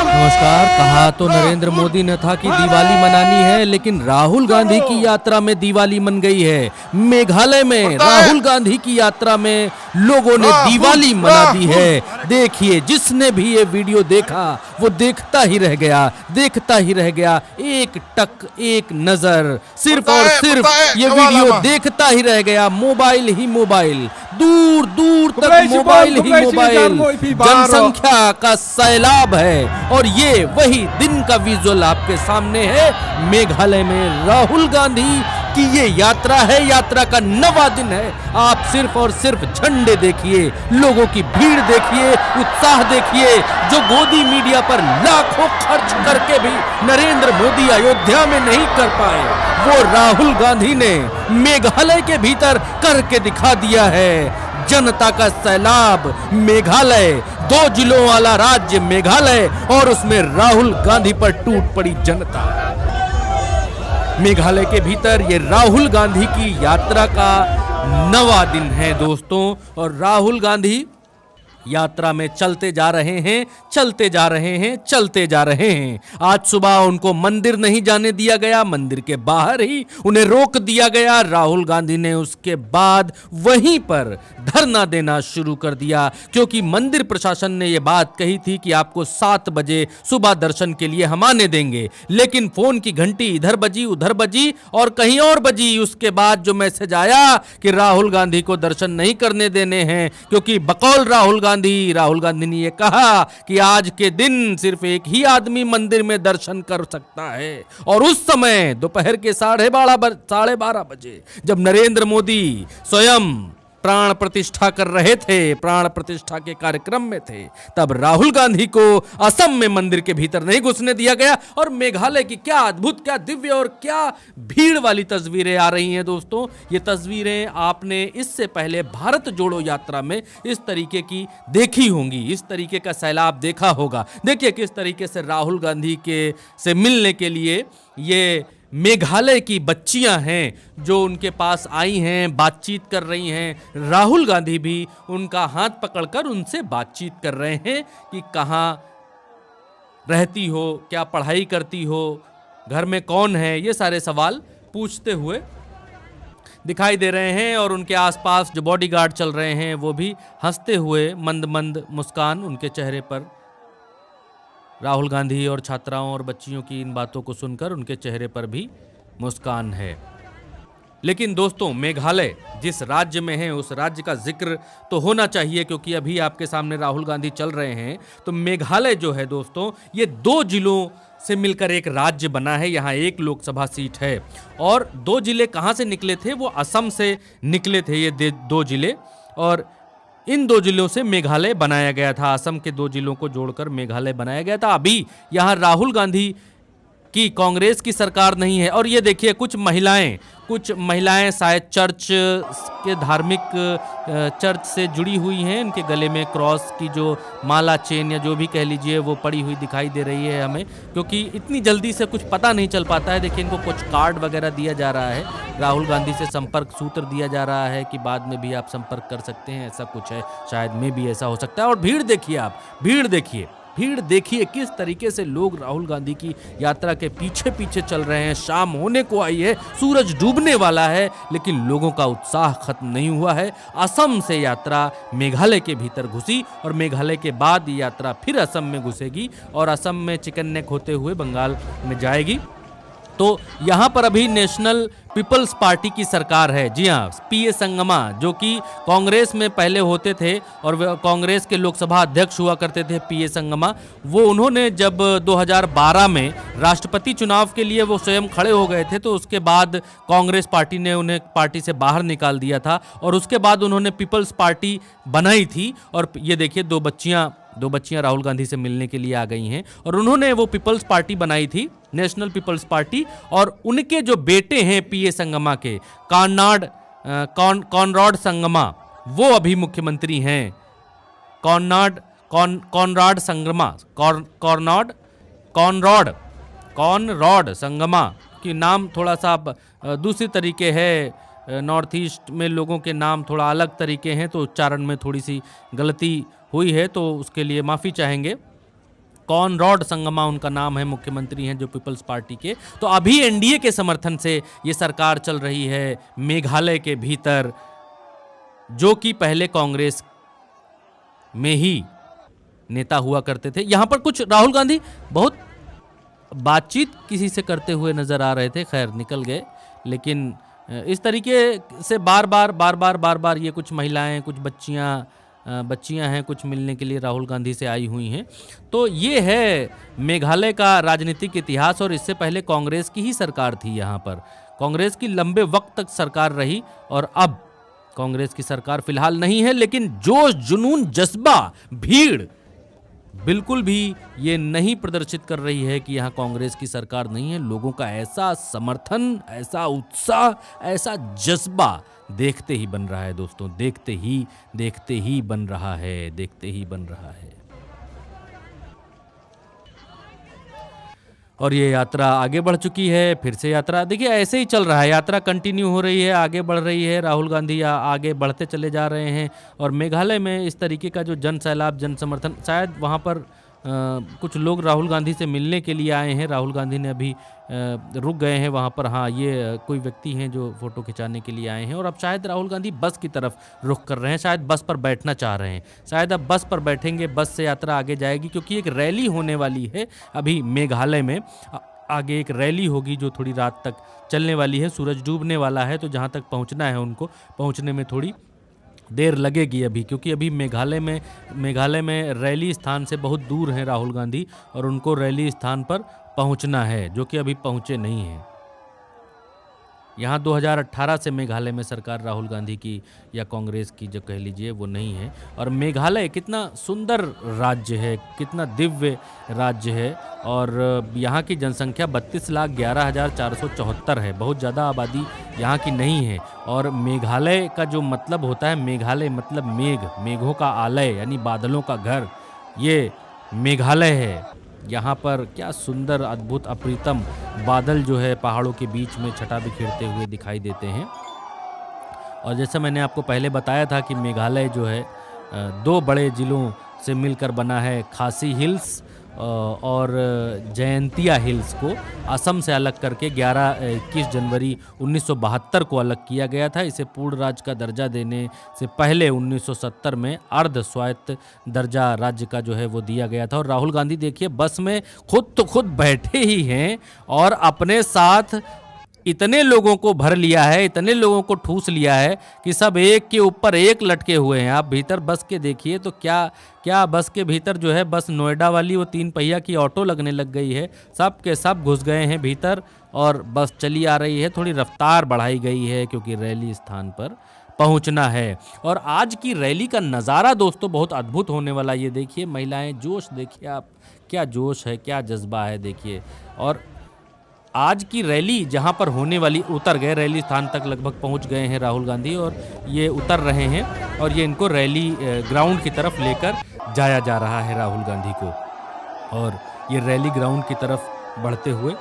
नमस्कार। कहा तो नरेंद्र मोदी ने था कि दिवाली मनानी है, लेकिन राहुल गांधी की यात्रा में दिवाली मन गई है। मेघालय में राहुल गांधी की यात्रा में लोगों ने दिवाली मना दी है। देखिए, जिसने भी ये वीडियो देखा वो देखता ही रह गया, देखता ही रह गया। एक टक, एक नजर, सिर्फ और सिर्फ ये वीडियो देखता ही रह गया। मोबाइल ही मोबाइल, दूर दूर तक मोबाइल ही मोबाइल। जनसंख्या का सैलाब है और ये वही दिन का विजुअल आपके सामने है। मेघालय में राहुल गांधी की ये यात्रा है, यात्रा का 9वां दिन है। आप सिर्फ और सिर्फ झंडे देखिए, लोगों की भीड़ देखिए, उत्साह देखिए। जो गोदी मीडिया पर लाखों खर्च करके भी नरेंद्र मोदी अयोध्या में नहीं कर पाए, वो राहुल गांधी ने मेघालय के भीतर करके दिखा दिया है। जनता का सैलाब, मेघालय, 2 जिलों वाला राज्य मेघालय, और उसमें राहुल गांधी पर टूट पड़ी जनता। मेघालय के भीतर ये राहुल गांधी की यात्रा का 9वां दिन है दोस्तों, और राहुल गांधी यात्रा में चलते जा रहे हैं, चलते जा रहे हैं, चलते जा रहे हैं। आज सुबह उनको मंदिर नहीं जाने दिया गया, मंदिर के बाहर ही उन्हें रोक दिया गया। राहुल गांधी ने उसके बाद वहीं पर धरना देना शुरू कर दिया, क्योंकि मंदिर प्रशासन ने यह बात कही थी कि आपको 7 बजे सुबह दर्शन के लिए हम आने देंगे, लेकिन फोन की घंटी इधर बजी, उधर बजी और कहीं और बजी। उसके बाद जो मैसेज आया कि राहुल गांधी को दर्शन नहीं करने देने हैं, क्योंकि बकौल राहुल गांधी ने यह कहा कि आज के दिन सिर्फ एक ही आदमी मंदिर में दर्शन कर सकता है। और उस समय दोपहर के 12:30 बजे जब नरेंद्र मोदी स्वयं प्राण प्रतिष्ठा कर रहे थे, प्राण प्रतिष्ठा के कार्यक्रम में थे, तब राहुल गांधी को असम में मंदिर के भीतर नहीं घुसने दिया गया। और मेघालय की क्या अद्भुत, क्या दिव्य और क्या भीड़ वाली तस्वीरें आ रही हैं दोस्तों। ये तस्वीरें आपने इससे पहले भारत जोड़ो यात्रा में इस तरीके की देखी होंगी, इस तरीके का सैलाब देखा होगा। देखिए किस तरीके से राहुल गांधी के से मिलने के लिए ये मेघालय की बच्चियां हैं जो उनके पास आई हैं, बातचीत कर रही हैं। राहुल गांधी भी उनका हाथ पकड़कर उनसे बातचीत कर रहे हैं कि कहाँ रहती हो, क्या पढ़ाई करती हो, घर में कौन है, ये सारे सवाल पूछते हुए दिखाई दे रहे हैं। और उनके आसपास जो बॉडीगार्ड चल रहे हैं वो भी हंसते हुए, मंद मंद मुस्कान उनके चेहरे पर। राहुल गांधी और छात्राओं और बच्चियों की इन बातों को सुनकर उनके चेहरे पर भी मुस्कान है। लेकिन दोस्तों, मेघालय जिस राज्य में है उस राज्य का जिक्र तो होना चाहिए, क्योंकि अभी आपके सामने राहुल गांधी चल रहे हैं। तो मेघालय जो है दोस्तों, ये 2 जिलों से मिलकर एक राज्य बना है। यहाँ 1 लोकसभा सीट है और 2 जिले कहाँ से निकले थे? वो असम से निकले थे ये 2 जिले, और इन 2 जिलों से मेघालय बनाया गया था। असम के 2 जिलों को जोड़कर मेघालय बनाया गया था। अभी यहाँ राहुल गांधी की कांग्रेस की सरकार नहीं है। और ये देखिए कुछ महिलाएं शायद चर्च के धार्मिक चर्च से जुड़ी हुई हैं। उनके गले में क्रॉस की जो माला, चेन या जो भी कह लीजिए, वो पड़ी हुई दिखाई दे रही है हमें, क्योंकि इतनी जल्दी से कुछ पता नहीं चल पाता है। देखिए इनको कुछ कार्ड वगैरह दिया जा रहा है, राहुल गांधी से संपर्क सूत्र दिया जा रहा है कि बाद में भी आप संपर्क कर सकते हैं, ऐसा कुछ है, शायद में भी ऐसा हो सकता है। और भीड़ देखिए आप, भीड़ देखिए किस तरीके से लोग राहुल गांधी की यात्रा के पीछे पीछे चल रहे हैं। शाम होने को आई है, सूरज डूबने वाला है, लेकिन लोगों का उत्साह खत्म नहीं हुआ है। असम से यात्रा मेघालय के भीतर घुसी और मेघालय के बाद ये यात्रा फिर असम में घुसेगी और असम में चिकन नेक होते हुए बंगाल में जाएगी। तो यहाँ पर अभी नेशनल पीपल्स पार्टी की सरकार है। जी हाँ, पीए संगमा, जो कि कांग्रेस में पहले होते थे और कांग्रेस के लोकसभा अध्यक्ष हुआ करते थे, पीए संगमा, वो उन्होंने जब 2012 में राष्ट्रपति चुनाव के लिए वो स्वयं खड़े हो गए थे, तो उसके बाद कांग्रेस पार्टी ने उन्हें पार्टी से बाहर निकाल दिया था और उसके बाद उन्होंने पीपल्स पार्टी बनाई थी। और ये देखिए 2 बच्चियां राहुल गांधी से मिलने के लिए आ गई हैं और उन्होंने वो पीपल्स पार्टी बनाई थी, नेशनल पीपल्स पार्टी। और उनके जो बेटे हैं पीए संगमा के, कॉनराड संगमा, वो अभी मुख्यमंत्री हैं। कॉनराड संगमा की नाम थोड़ा सा दूसरी तरीके है। नॉर्थ ईस्ट में लोगों के नाम थोड़ा अलग तरीके हैं, तो उच्चारण में थोड़ी सी गलती हुई है, तो उसके लिए माफ़ी चाहेंगे। कॉनरॉड संगमा उनका नाम है, मुख्यमंत्री हैं जो पीपल्स पार्टी के। तो अभी एनडीए के समर्थन से ये सरकार चल रही है मेघालय के भीतर, जो कि पहले कांग्रेस में ही नेता हुआ करते थे। यहां पर कुछ राहुल गांधी बहुत बातचीत किसी से करते हुए नजर आ रहे थे, खैर निकल गए, लेकिन इस तरीके से बार बार ये कुछ महिलाएं, कुछ बच्चियां हैं, कुछ मिलने के लिए राहुल गांधी से आई हुई हैं। तो ये है मेघालय का राजनीतिक इतिहास। और इससे पहले कांग्रेस की ही सरकार थी यहाँ पर, कांग्रेस की लंबे वक्त तक सरकार रही, और अब कांग्रेस की सरकार फिलहाल नहीं है, लेकिन जोश, जुनून, जज्बा, भीड़ बिल्कुल भी ये नहीं प्रदर्शित कर रही है कि यहाँ कांग्रेस की सरकार नहीं है। लोगों का ऐसा समर्थन, ऐसा उत्साह, ऐसा जज्बा देखते ही बन रहा है दोस्तों, देखते ही बन रहा है। और ये यात्रा आगे बढ़ चुकी है, फिर से यात्रा देखिए ऐसे ही चल रहा है, यात्रा कंटिन्यू हो रही है, आगे बढ़ रही है, राहुल गांधी आगे बढ़ते चले जा रहे हैं। और मेघालय में इस तरीके का जो जन सैलाब, जन समर्थन, शायद वहाँ पर कुछ लोग राहुल गांधी से मिलने के लिए आए हैं, राहुल गांधी ने अभी रुक गए हैं वहाँ पर। हाँ, ये कोई व्यक्ति हैं जो फोटो खिंचाने के लिए आए हैं, और अब शायद राहुल गांधी बस की तरफ रुख कर रहे हैं, शायद बस पर बैठना चाह रहे हैं, शायद अब बस पर बैठेंगे, बस से यात्रा आगे जाएगी, क्योंकि एक रैली होने वाली है अभी मेघालय में। आगे एक रैली होगी जो थोड़ी रात तक चलने वाली है, सूरज डूबने वाला है, तो जहाँ तक पहुँचना है उनको, पहुँचने में थोड़ी देर लगेगी अभी, क्योंकि अभी मेघालय में रैली स्थान से बहुत दूर हैं राहुल गांधी, और उनको रैली स्थान पर पहुंचना है, जो कि अभी पहुंचे नहीं हैं। यहाँ 2018 से मेघालय में सरकार राहुल गांधी की या कांग्रेस की जो कह लीजिए वो नहीं है। और मेघालय कितना सुंदर राज्य है, कितना दिव्य राज्य है, और यहाँ की जनसंख्या 32,11,474 है, बहुत ज़्यादा आबादी यहाँ की नहीं है। और मेघालय का जो मतलब होता है, मेघालय मतलब मेघों का आलय, यानी बादलों का घर, ये मेघालय है। यहाँ पर क्या सुंदर, अद्भुत, अप्रितम बादल जो है पहाड़ों के बीच में छटा बिखेरते हुए दिखाई देते हैं। और जैसा मैंने आपको पहले बताया था कि मेघालय जो है 2 बड़े ज़िलों से मिलकर बना है, खासी हिल्स और जयंतिया हिल्स को असम से अलग करके 21 जनवरी 1972 को अलग किया गया था। इसे पूर्ण राज्य का दर्जा देने से पहले 1970 में अर्ध स्वायत्त दर्जा राज्य का जो है वो दिया गया था। और राहुल गांधी देखिए बस में खुद बैठे ही हैं और अपने साथ इतने लोगों को भर लिया है, इतने लोगों को ठूस लिया है कि सब एक के ऊपर एक लटके हुए हैं। आप भीतर बस के देखिए तो क्या बस के भीतर जो है, बस नोएडा वाली वो 3 पहिया की ऑटो लगने लग गई है, सब के सब घुस गए हैं भीतर और बस चली आ रही है। थोड़ी रफ्तार बढ़ाई गई है क्योंकि रैली स्थान पर पहुंचना है। और आज की रैली का नज़ारा दोस्तों बहुत अद्भुत होने वाला। ये देखिए महिलाएं, जोश देखिए आप, क्या जोश है, क्या जज्बा है देखिए। और आज की रैली जहां पर होने वाली, उतर गए रैली स्थान तक, लगभग पहुंच गए हैं राहुल गांधी और ये उतर रहे हैं और ये इनको रैली ग्राउंड की तरफ लेकर जाया जा रहा है राहुल गांधी को। और ये रैली ग्राउंड की तरफ बढ़ते हुए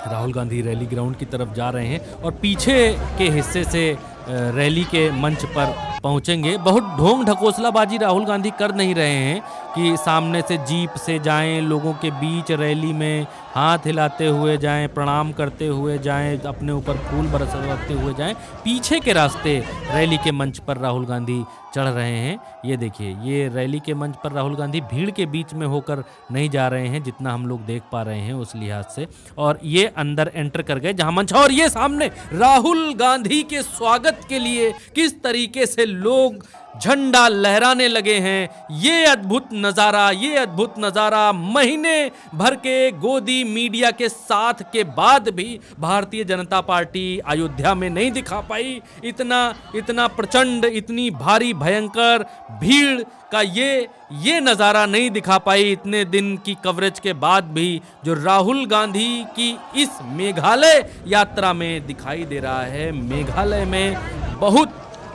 राहुल गांधी रैली ग्राउंड की तरफ जा रहे हैं और पीछे के हिस्से से रैली के मंच पर पहुंचेंगे। बहुत ढोंग ढकोसलाबाजी राहुल गांधी कर नहीं रहे हैं कि सामने से जीप से जाएं, लोगों के बीच रैली में हाथ हिलाते हुए जाएं, प्रणाम करते हुए जाएं, अपने ऊपर फूल बरसाते हुए जाएं। पीछे के रास्ते रैली के मंच पर राहुल गांधी चढ़ रहे हैं। ये देखिए, ये रैली के मंच पर राहुल गांधी भीड़ के बीच में होकर नहीं जा रहे हैं जितना हम लोग देख पा रहे हैं उस लिहाज से। और ये अंदर एंटर कर गए जहां मंच, और ये सामने राहुल गांधी के स्वागत के लिए किस तरीके से लोग झंडा लहराने लगे हैं। ये अद्भुत नज़ारा महीने भर के गोदी मीडिया के साथ के बाद भी भारतीय जनता पार्टी अयोध्या में नहीं दिखा पाई। इतना प्रचंड, इतनी भारी भयंकर भीड़ का ये नज़ारा नहीं दिखा पाई इतने दिन की कवरेज के बाद भी, जो राहुल गांधी की इस मेघालय यात्रा में दिखाई दे रहा है। मेघालय में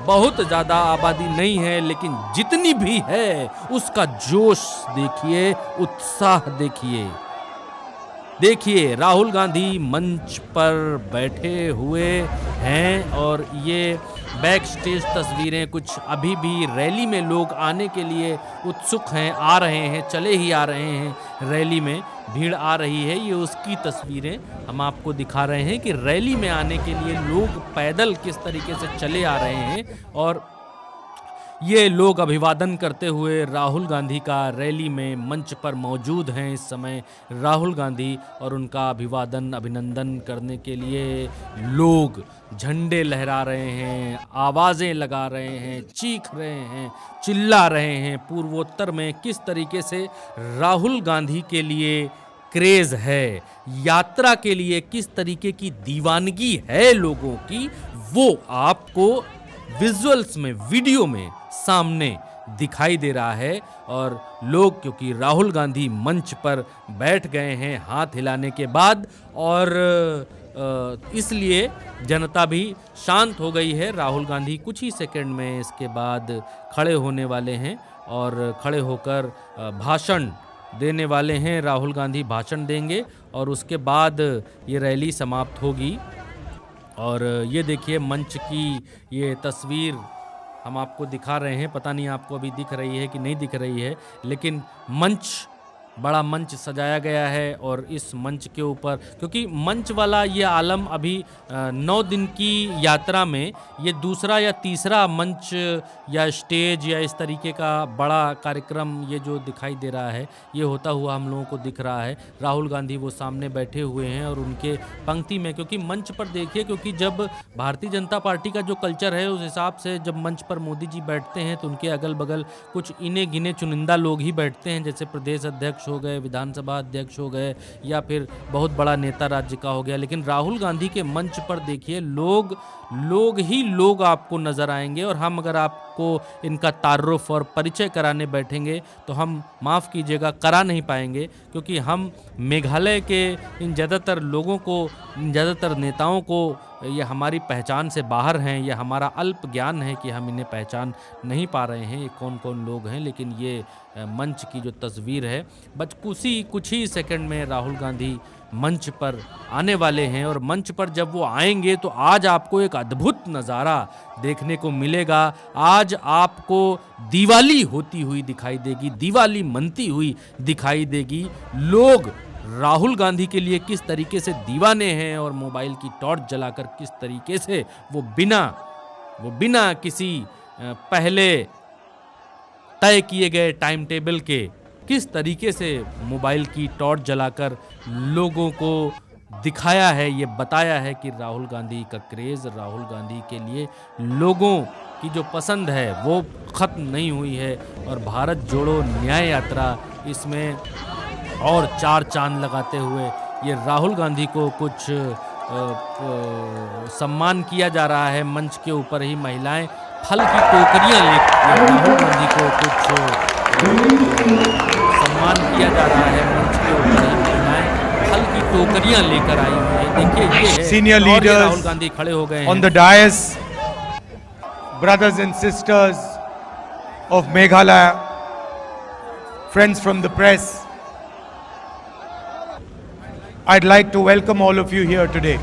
बहुत ज़्यादा आबादी नहीं है, लेकिन जितनी भी है उसका जोश देखिए, उत्साह देखिए। देखिए राहुल गांधी मंच पर बैठे हुए हैं और ये बैक स्टेज तस्वीरें, कुछ अभी भी रैली में लोग आने के लिए उत्सुक हैं, आ रहे हैं, चले ही आ रहे हैं, रैली में भीड़ आ रही है। ये उसकी तस्वीरें हम आपको दिखा रहे हैं कि रैली में आने के लिए लोग पैदल किस तरीके से चले आ रहे हैं और ये लोग अभिवादन करते हुए राहुल गांधी का रैली में मंच पर मौजूद हैं इस समय राहुल गांधी, और उनका अभिवादन अभिनंदन करने के लिए लोग झंडे लहरा रहे हैं, आवाज़ें लगा रहे हैं, चीख रहे हैं, चिल्ला रहे हैं। पूर्वोत्तर में किस तरीके से राहुल गांधी के लिए क्रेज़ है, यात्रा के लिए किस तरीके की दीवानगी है लोगों की, वो आपको विजुअल्स में, वीडियो में सामने दिखाई दे रहा है। और लोग, क्योंकि राहुल गांधी मंच पर बैठ गए हैं हाथ हिलाने के बाद, और इसलिए जनता भी शांत हो गई है। राहुल गांधी कुछ ही सेकंड में इसके बाद खड़े होने वाले हैं और खड़े होकर भाषण देने वाले हैं। राहुल गांधी भाषण देंगे और उसके बाद ये रैली समाप्त होगी। और ये देखिए मंच की ये तस्वीर हम आपको दिखा रहे हैं, पता नहीं आपको अभी दिख रही है कि नहीं दिख रही है, लेकिन मंच, बड़ा मंच सजाया गया है और इस मंच के ऊपर, क्योंकि मंच वाला ये आलम अभी 9 दिन की यात्रा में ये दूसरा या तीसरा मंच या स्टेज या इस तरीके का बड़ा कार्यक्रम ये जो दिखाई दे रहा है, ये होता हुआ हम लोगों को दिख रहा है। राहुल गांधी वो सामने बैठे हुए हैं और उनके पंक्ति में, क्योंकि मंच पर देखिए, क्योंकि जब भारतीय जनता पार्टी का जो कल्चर है उस हिसाब से जब मंच पर मोदी जी बैठते हैं तो उनके अगल बगल कुछ इने गिने चुनिंदा लोग ही बैठते हैं, जैसे प्रदेश अध्यक्ष हो गए, विधानसभा अध्यक्ष हो गए, या फिर बहुत बड़ा नेता राज्य का हो गया। लेकिन राहुल गांधी के मंच पर देखिए लोग ही लोग आपको नजर आएंगे। और हम अगर आपको इनका तारुफ और परिचय कराने बैठेंगे तो हम, माफ़ कीजिएगा, करा नहीं पाएंगे, क्योंकि हम मेघालय के इन ज़्यादातर लोगों को, इन ज़्यादातर नेताओं को ये हमारी पहचान से बाहर हैं, ये हमारा अल्प ज्ञान है कि हम इन्हें पहचान नहीं पा रहे हैं ये कौन कौन लोग हैं। लेकिन ये मंच की जो तस्वीर है, बस कुछ ही सेकंड में राहुल गांधी मंच पर आने वाले हैं। और मंच पर जब वो आएंगे तो आज आपको एक अद्भुत नज़ारा देखने को मिलेगा। आज आपको दिवाली होती हुई दिखाई देगी, दिवाली मनती हुई दिखाई देगी। लोग राहुल गांधी के लिए किस तरीके से दीवाने हैं और मोबाइल की टॉर्च जलाकर किस तरीके से वो बिना किसी पहले तय किए गए टाइम टेबल के किस तरीके से मोबाइल की टॉर्च जलाकर लोगों को दिखाया है, ये बताया है कि राहुल गांधी का क्रेज़, राहुल गांधी के लिए लोगों की जो पसंद है वो ख़त्म नहीं हुई है। और भारत जोड़ो न्याय यात्रा, इसमें और 4 चांद लगाते हुए ये राहुल गांधी को कुछ सम्मान किया जा रहा है। मंच के ऊपर ही महिलाएं फल की टोकरियां लेकर राहुल गांधी को कुछ सम्मान किया जा रहा है। मंच के ऊपर ही महिलाएं फल की टोकरियां लेकर आई हुई है। देखिए ये है सीनियर लीडर्स राहुल गांधी खड़े हो गए हैं on the dais, brothers and sisters of Meghalaya, friends from the press, I'd like to welcome all of you here today.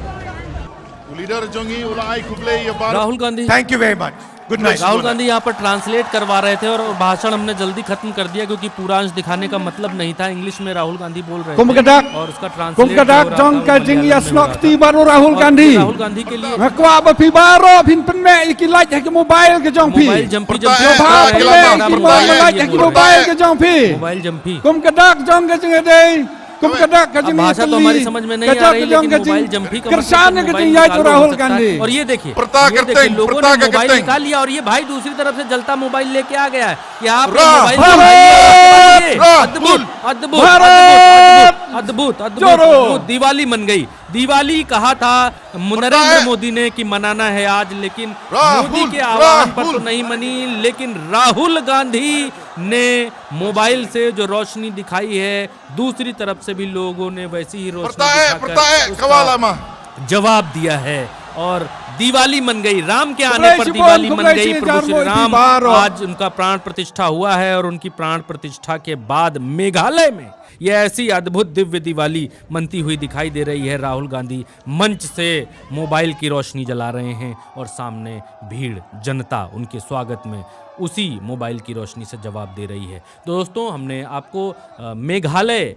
Rahul Gandhi, Thank you very much. Good night. Rahul Gandhi यहाँ पर ट्रांसलेट करवा रहे थे और भाषण हमने जल्दी खत्म कर दिया क्योंकि पूरा अंश दिखाने का मतलब नहीं था। इंग्लिश में राहुल गांधी बोल रहे थे और उसका ट्रांसलेट राहुल गांधी के लिए मोबाइल जंपी भाषा तो हमारी समझ में नहीं आ रही, लेकिन मोबाइल जंपी का राहुल गांधी। और ये देखिए लोगों ने मोबाइल निकाल लिया और ये भाई दूसरी तरफ से जलता मोबाइल लेके आ गया है कि आप अद्भुत अद्भुत अद्भुत अद्भुत दिवाली मन गई। दिवाली कहा था नरेंद्र मोदी ने कि मनाना है आज, लेकिन मोदी के आह्वान पर तो नहीं मनी। लेकिन राहुल गांधी ने मोबाइल से जो रोशनी दिखाई है, दूसरी तरफ से भी लोगों ने वैसी ही रोशनी दिखाकर जवाब दिया है। और दिवाली मन गई, राम के आने पर दिवाली मन गई। प्रभु श्री राम आज उनका प्राण प्रतिष्ठा हुआ है और उनकी प्राण प्रतिष्ठा के बाद मेघालय में यह ऐसी अद्भुत दिव्य दिवाली मनती हुई दिखाई दे रही है। राहुल गांधी मंच से मोबाइल की रोशनी जला रहे हैं और सामने भीड़ जनता उनके स्वागत में उसी मोबाइल की रोशनी से जवाब दे रही है। दोस्तों, हमने आपको मेघालय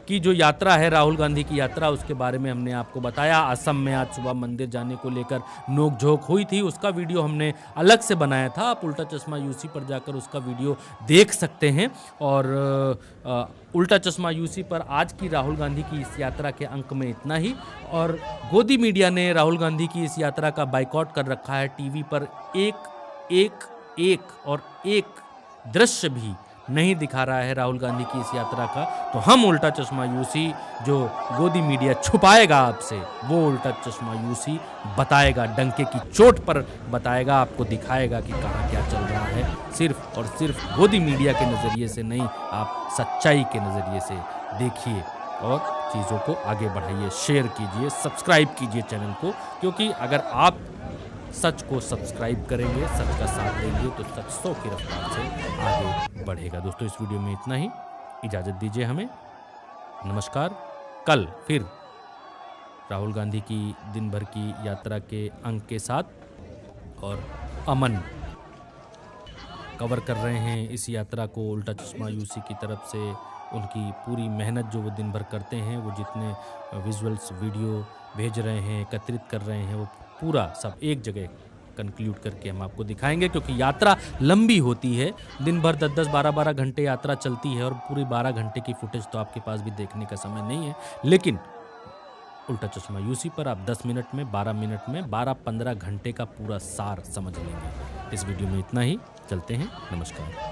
की जो यात्रा है, राहुल गांधी की यात्रा, उसके बारे में हमने आपको बताया। असम में आज सुबह मंदिर जाने को लेकर नोकझोंक हुई थी, उसका वीडियो हमने अलग से बनाया था। आप उल्टा चश्मा यूसी पर जाकर उसका वीडियो देख सकते हैं। और उल्टा चश्मा यूसी पर आज की राहुल गांधी की इस यात्रा के अंक में इतना ही। और गोदी मीडिया ने राहुल गांधी की इस यात्रा का बाइकआउट कर रखा है। टीवी पर एक दृश्य भी नहीं दिखा रहा है राहुल गांधी की इस यात्रा का। तो हम उल्टा चश्मा यूसी, जो गोदी मीडिया छुपाएगा आपसे, वो उल्टा चश्मा यूसी बताएगा, डंके की चोट पर बताएगा, आपको दिखाएगा कि कहाँ क्या चल रहा है। सिर्फ और सिर्फ गोदी मीडिया के नज़रिए से नहीं, आप सच्चाई के नज़रिए से देखिए और चीज़ों को आगे बढ़ाइए। शेयर कीजिए, सब्सक्राइब कीजिए चैनल को, क्योंकि अगर आप सच को सब्सक्राइब करेंगे, सच का साथ देंगे, तो सच 100 की रफ्तार से आगे बढ़ेगा। दोस्तों, इस वीडियो में इतना ही। इजाज़त दीजिए हमें। नमस्कार। कल फिर राहुल गांधी की दिन भर की यात्रा के अंक के साथ और अमन कवर कर रहे हैं इस यात्रा को उल्टा चश्मा यूसी की तरफ से। उनकी पूरी मेहनत जो वो दिन भर करते हैं, वो जितने विजुअल्स वीडियो भेज रहे हैं, एकत्रित कर रहे हैं, वो पूरा सब एक जगह कंक्लूड करके हम आपको दिखाएंगे। क्योंकि यात्रा लंबी होती है, दिन भर 10-10, 12-12 घंटे यात्रा चलती है और पूरी 12 घंटे की फुटेज तो आपके पास भी देखने का समय नहीं है। लेकिन उल्टा चश्मा यूसी पर आप 10 मिनट में, 12 मिनट में 12-15 घंटे का पूरा सार समझ लेंगे। इस वीडियो में इतना ही। चलते हैं। नमस्कार।